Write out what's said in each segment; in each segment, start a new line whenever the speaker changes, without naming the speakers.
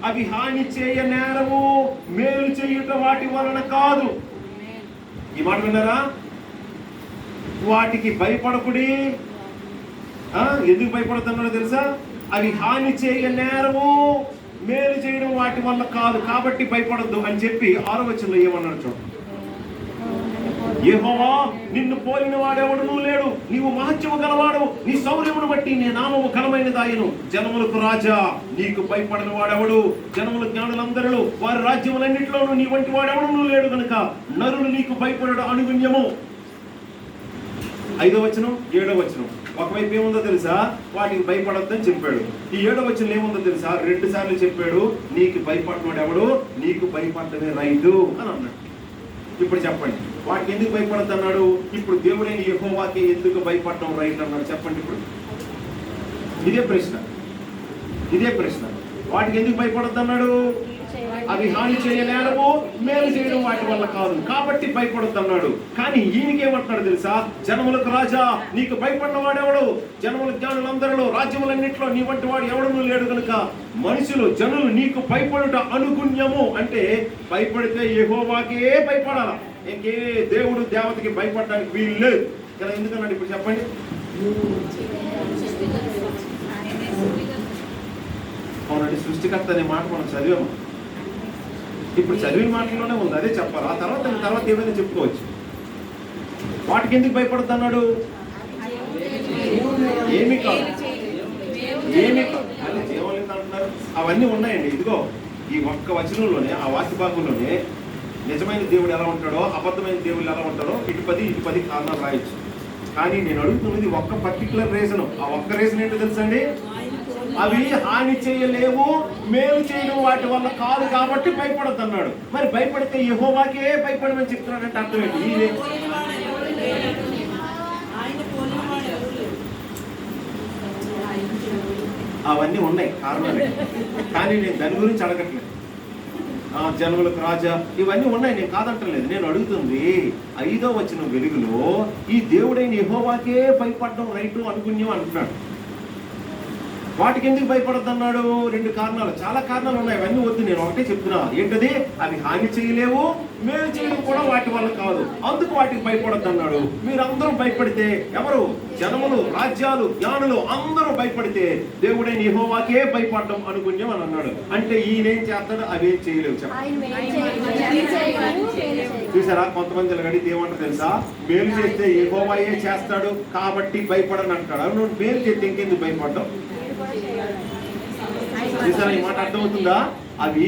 అవి హాని చేయ నేరము, మేలు చేయుట వాటి వలన కాదు. ఈ మాట విన్నారా? వాటికి భయపడకుడి. ఎందుకు భయపడుతున్నాడో తెలుసా? అవి హాని చేయ నేరము, మేలు చేయడం వాటి వల్ల కాదు, కాబట్టి భయపడద్దు అని చెప్పి 6వ వచనంలో ఏమన్నాడు చూడండి. యెహోవా నిన్ను పోలిన వాడెవడునూ లేడు, నీవు మహత్యము గలవాడు, నీ శౌర్యమును బట్టి నీ నామము ఘనమైనదాయను. జనములకు రాజా, నీకు భయపడని వాడెవడు? జనముల జ్ఞానులందరూ వారి రాజ్యములన్నింటిలోనూ నీ వంటి వాడెవడునూ లేడు గనుక నరులు నీకు భయపడడు అనుగుణ్యము. 5వ వచనం 7వ వచనం ఒకవైపు ఏముందో తెలుసా? వాటికి భయపడొద్దని చెప్పాడు. ఈ 7వ వచనం ఏముందో తెలుసా? 2 సార్లు చెప్పాడు, నీకు భయపడినవాడు ఎవడు, నీకు భయపడమే రైతు అని అన్నాడు. ఇప్పుడు చెప్పండి, వాటికి ఎందుకు భయపడద్దు అన్నాడు? ఇప్పుడు దేవుడైన యెహోవాకి ఎందుకు భయపడడం రైట్ అన్నాడు? చెప్పండి. ఇప్పుడు ఇదే ప్రశ్న. వాటికి ఎందుకు భయపడద్దు అన్నాడు? అవి హాని చేయలేము, మేలు చేయడం వాటి వల్ల కాదు, కాబట్టి భయపడద్దు అన్నాడు. కానీ ఈయనకేమంటున్నాడు తెలుసా? జనములకు రాజా, నీకు భయపడిన వాడెవడు? జనముల జ్ఞానులందరిలో రాజ్యములన్నింటిలో నీ వంటి వాడు ఎవడనూ లేడు కనుక జనులు నీకు భయపడుట అనుగుణ్యము. అంటే భయపడితే యెహోవాకే భయపడాలా, ఇంకే దేవుడు దేవతకి భయపడడానికి వీలు లేదు కదా. ఎందుకన్నాడు ఇప్పుడు చెప్పండి? అవునండి, సృష్టికర్త అనే మాట మనం చదివాము. ఇప్పుడు చదివిన మాటల్లోనే ఉంది, అదే చెప్పాలి. ఆ తర్వాత ఏమైనా చెప్పుకోవచ్చు. వాటికి ఎందుకు భయపడద్దు అన్నాడు? ఏమి కాదు మళ్ళీ జీవలేదు అంటున్నారు. అవన్నీ ఉన్నాయండి. ఇదిగో ఈ ఒక్క వచనంలోనే, ఆ వాక్య భాగంలోనే నిజమైన దేవుడు ఎలా ఉంటాడో, అబద్ధమైన దేవుడు ఎలా ఉంటాడో ఇటు 10 కారణాలు రాయొచ్చు. కానీ నేను అడుగుతున్నది ఒక్క పర్టికులర్ రీజన్. ఆ ఒక్క రీజన్ ఏంటో తెలుసండి? అవి హాని చేయలేవు, మేలు చేయడం వాటి వల్ల కాదు, కాబట్టి భయపడద్దు అన్నాడు. మరి భయపడితే యెహోవాకే భయపడమని చెప్తున్నాడంటే అర్థం ఏంటి? అవన్నీ ఉన్నాయి కారణాలు, కానీ నేను దాని గురించి అడగట్లేదు. జనములకు రాజా, ఇవన్నీ ఉన్నాయి, నేను కాదంటలేదు. నేను అడుగుతుంది 5వ వచనం వెలుగులో ఈ దేవుడైన యెహోవాకే భయపడడం రైటు అనుగుణ్యం అంటున్నాడు. వాటికి ఎందుకు భయపడద్దు అన్నాడు? 2 కారణాలు, చాలా కారణాలు ఉన్నాయి. అవన్నీ వద్దు, నేను ఒకటే చెప్తున్నా. ఏంటది? అవి హాని చేయలేవు, మేలు చేయడం కూడా వాటి వల్ల కాదు, అందుకు వాటికి భయపడద్దు అన్నాడు. మీరందరూ భయపడితే, ఎవరు? జనములు, రాజ్యాలు, జ్ఞానులు అందరూ భయపడితే దేవుడైన యెహోవాకే భయపడడం అనుగుణ్యం అని అన్నాడు. అంటే ఈయనేం చేస్తాడు? అవేం చేయలేవు. చూసారా? కొంతమంది అడిగితే ఏమంటారు తెలుసా? మేలు చేస్తే యెహోవాయే చేస్తాడు కాబట్టి భయపడని అంటాడు. నువ్వు మేలు చేస్తే ఇంకెందుకు భయపడ్డావు? చూసారా? ఈ మాట అర్థమవుతుందా? అవి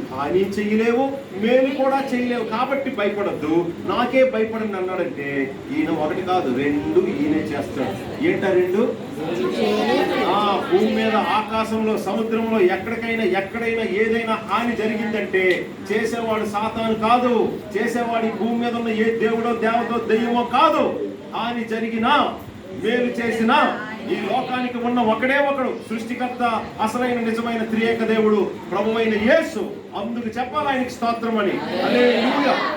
హాని చేయలేవు, మేలు కూడా చేయలేవు, కాబట్టి భయపడద్దు, నాకే భయపడని అన్నాడంటే ఈయన ఒకటి కాదు 2 ఈయనే చేస్తాడు. ఏంటా 2? భూమి మీద, ఆకాశంలో, సముద్రంలో ఎక్కడైనా ఏదైనా హాని జరిగిందంటే చేసేవాడు సాతాను కాదు, చేసేవాడి భూమి మీద ఉన్న ఏ దేవుడో దేవతో దెయ్యమో కాదు. హాని జరిగినా, మేలు చేసినా ఈ లోకానికి ఉన్న ఒకడే ఒకడు సృష్టికర్త, అసలైన నిజమైన త్రియేక దేవుడు, ప్రభువైన యేసు. అందుకు చెప్పాలి ఆయనకి స్తోత్రం అని. హల్లెలూయా.